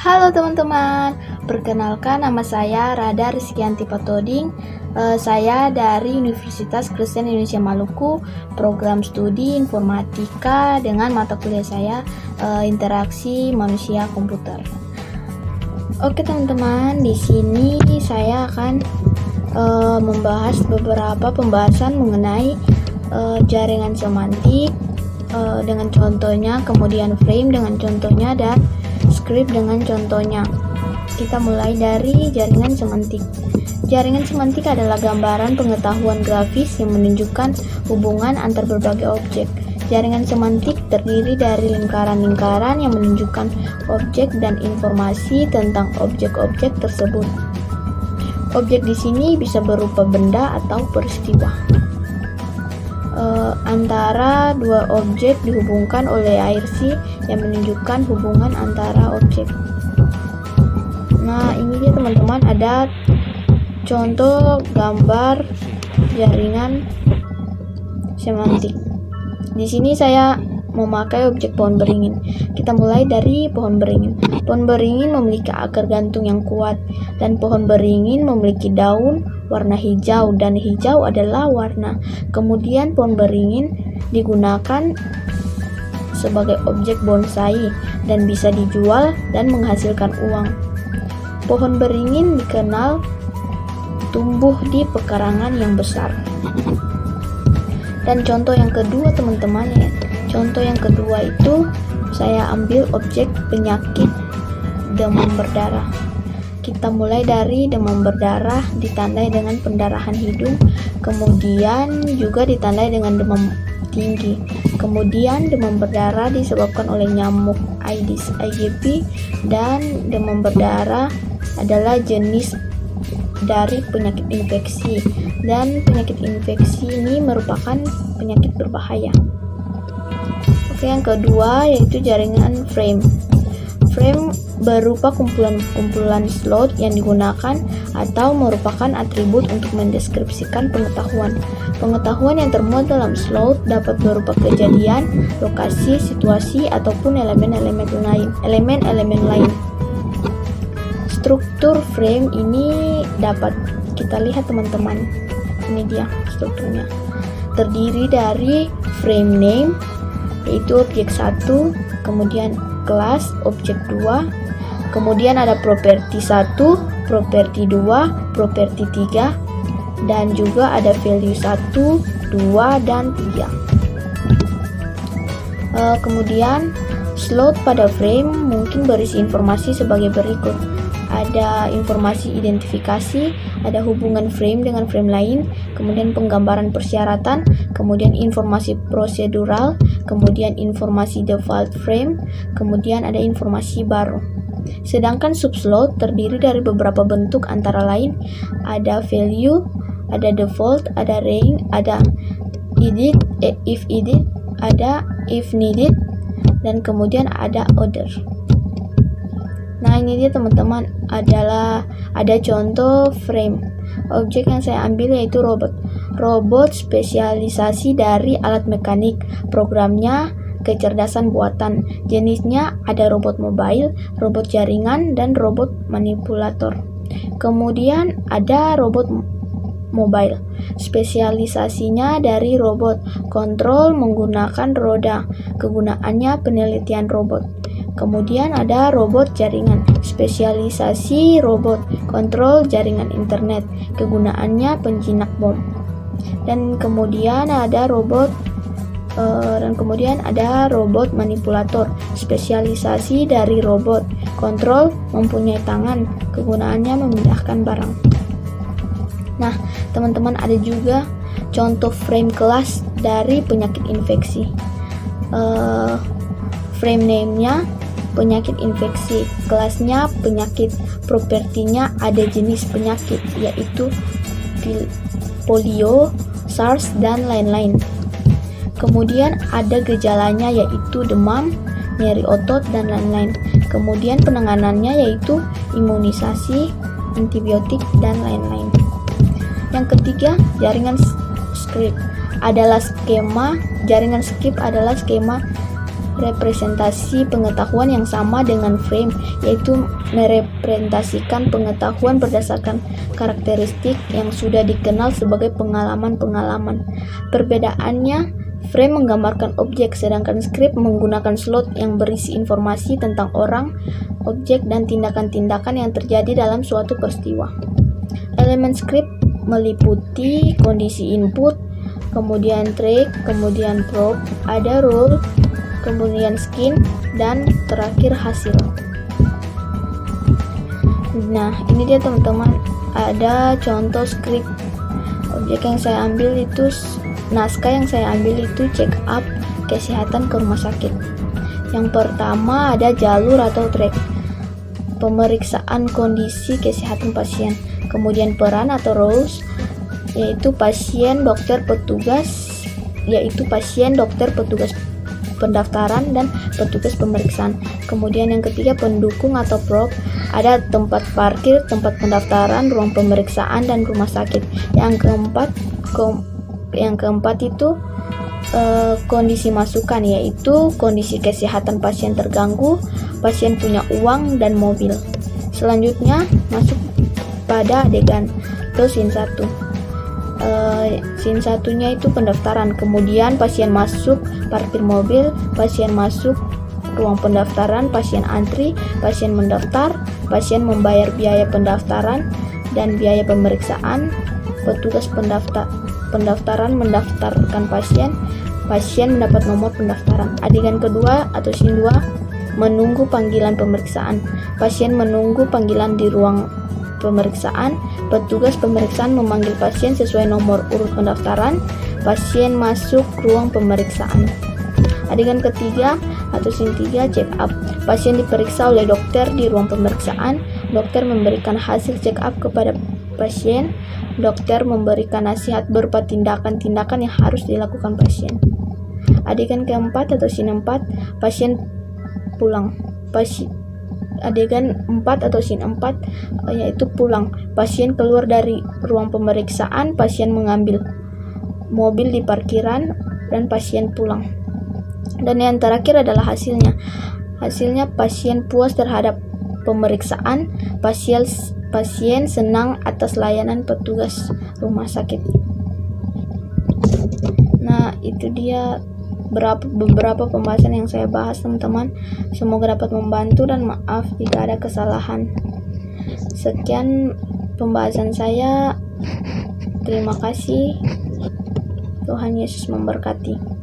Halo teman-teman, perkenalkan nama saya Rada Rizkyanti Patoding. Saya dari Universitas Kristen Indonesia Maluku, program studi informatika dengan mata kuliah saya interaksi manusia komputer. Oke teman-teman, di sini saya akan membahas beberapa pembahasan mengenai jaringan semantik dengan contohnya, kemudian frame dengan contohnya, dan script dengan contohnya. Kita mulai dari jaringan semantik. Jaringan semantik adalah gambaran pengetahuan grafis yang menunjukkan hubungan antar berbagai objek. Jaringan semantik terdiri dari lingkaran-lingkaran yang menunjukkan objek dan informasi tentang objek-objek tersebut. Objek di sini bisa berupa benda atau peristiwa. Antara dua objek dihubungkan oleh IRC yang menunjukkan hubungan antara objek. Nah, ini dia teman-teman, ada contoh gambar jaringan semantik. Di sini saya memakai objek pohon beringin. Kita mulai dari pohon beringin. Pohon beringin memiliki akar gantung yang kuat, dan pohon beringin memiliki daun warna hijau, dan hijau adalah warna. Kemudian pohon beringin digunakan sebagai objek bonsai dan bisa dijual dan menghasilkan uang. Pohon beringin dikenal tumbuh di pekarangan yang besar. Dan contoh yang kedua teman-teman ya. Contoh yang kedua itu saya ambil objek penyakit demam berdarah. Kita mulai dari demam berdarah ditandai dengan pendarahan hidung, kemudian juga ditandai dengan demam tinggi. Kemudian demam berdarah disebabkan oleh nyamuk Aedes aegypti, dan demam berdarah adalah jenis dari penyakit infeksi, dan penyakit infeksi ini merupakan penyakit berbahaya. Oke, yang kedua yaitu jaringan frame. Frame berupa kumpulan slot yang digunakan atau merupakan atribut untuk mendeskripsikan pengetahuan. Pengetahuan yang termuat dalam slot dapat berupa kejadian, lokasi, situasi, ataupun elemen-elemen lain. Struktur frame ini dapat kita lihat teman-teman. Ini dia strukturnya. Terdiri dari frame name, yaitu objek 1, kemudian kelas objek 2, kemudian ada properti 1, properti 2, properti 3, dan juga ada value 1, 2, dan 3. Kemudian slot pada frame mungkin berisi informasi sebagai berikut. Ada informasi identifikasi, ada hubungan frame dengan frame lain, kemudian penggambaran persyaratan, kemudian informasi prosedural, kemudian informasi default frame, kemudian ada informasi baru. Sedangkan subslot terdiri dari beberapa bentuk antara lain ada value, ada default, ada range, ada edit, if edit, ada if needed, dan kemudian ada order. Nah, ini dia teman-teman, ada contoh frame. Objek yang saya ambil yaitu robot. Robot spesialisasi dari alat mekanik. Programnya kecerdasan buatan. Jenisnya ada robot mobile, robot jaringan, dan robot manipulator. Kemudian ada robot mobile. Spesialisasinya dari robot kontrol menggunakan roda. Kegunaannya penelitian robot. Kemudian ada robot jaringan, spesialisasi robot kontrol jaringan internet, kegunaannya penjinak bom. Dan kemudian ada robot manipulator, spesialisasi dari robot kontrol mempunyai tangan, kegunaannya memindahkan barang. Nah, teman-teman, ada juga contoh frame kelas dari penyakit infeksi. Frame name-nya penyakit infeksi, kelasnya penyakit, propertinya ada jenis penyakit yaitu polio, SARS, dan lain-lain. Kemudian ada gejalanya yaitu demam, nyeri otot, dan lain-lain. Kemudian penanganannya yaitu imunisasi, antibiotik, dan lain-lain. Yang ketiga, jaringan script adalah skema. Jaringan script adalah skema representasi pengetahuan yang sama dengan frame, yaitu merepresentasikan pengetahuan berdasarkan karakteristik yang sudah dikenal sebagai pengalaman-pengalaman. Perbedaannya, frame menggambarkan objek, sedangkan script menggunakan slot yang berisi informasi tentang orang, objek, dan tindakan-tindakan yang terjadi dalam suatu peristiwa. Elemen script meliputi kondisi input, kemudian track, kemudian probe, ada role, kemudian skin, dan terakhir hasil. Nah, ini dia teman-teman, ada contoh script. Objek yang saya ambil itu, naskah yang saya ambil itu check up kesehatan ke rumah sakit. Yang pertama ada jalur atau track, pemeriksaan kondisi kesehatan pasien. Kemudian peran atau roles, yaitu pasien, dokter, petugas, yaitu pasien, dokter, petugas pendaftaran, dan petugas pemeriksaan. Kemudian yang ketiga pendukung atau prop, ada tempat parkir, tempat pendaftaran, ruang pemeriksaan, dan rumah sakit. Yang keempat itu kondisi masukan, yaitu kondisi kesehatan pasien terganggu, pasien punya uang, dan mobil. Selanjutnya masuk pada adegan atau scene 1. Scene satunya itu pendaftaran, kemudian pasien masuk parkir mobil, pasien masuk ruang pendaftaran, pasien antri, pasien mendaftar, pasien membayar biaya pendaftaran dan biaya pemeriksaan, petugas pendaftaran mendaftarkan pasien, pasien mendapat nomor pendaftaran. Adegan kedua atau scene 2, menunggu panggilan pemeriksaan, pasien menunggu panggilan di ruang pemeriksaan, petugas pemeriksaan memanggil pasien sesuai nomor urut pendaftaran, pasien masuk ruang pemeriksaan. Adegan ketiga atau scene 3, check up, pasien diperiksa oleh dokter di ruang pemeriksaan, dokter memberikan hasil check up kepada pasien, dokter memberikan nasihat berupa tindakan-tindakan yang harus dilakukan pasien. Adegan keempat atau scene 4, pasien pulang. Adegan 4 atau scene 4 yaitu pulang. Pasien keluar dari ruang pemeriksaan, pasien mengambil mobil di parkiran, dan pasien pulang. Dan yang terakhir adalah hasilnya. Hasilnya pasien puas terhadap pemeriksaan, pasien senang atas layanan petugas rumah sakit. Nah, itu dia beberapa pembahasan yang saya bahas, teman-teman. Semoga dapat membantu dan maaf jika ada kesalahan. Sekian pembahasan saya. Terima kasih. Tuhan Yesus memberkati.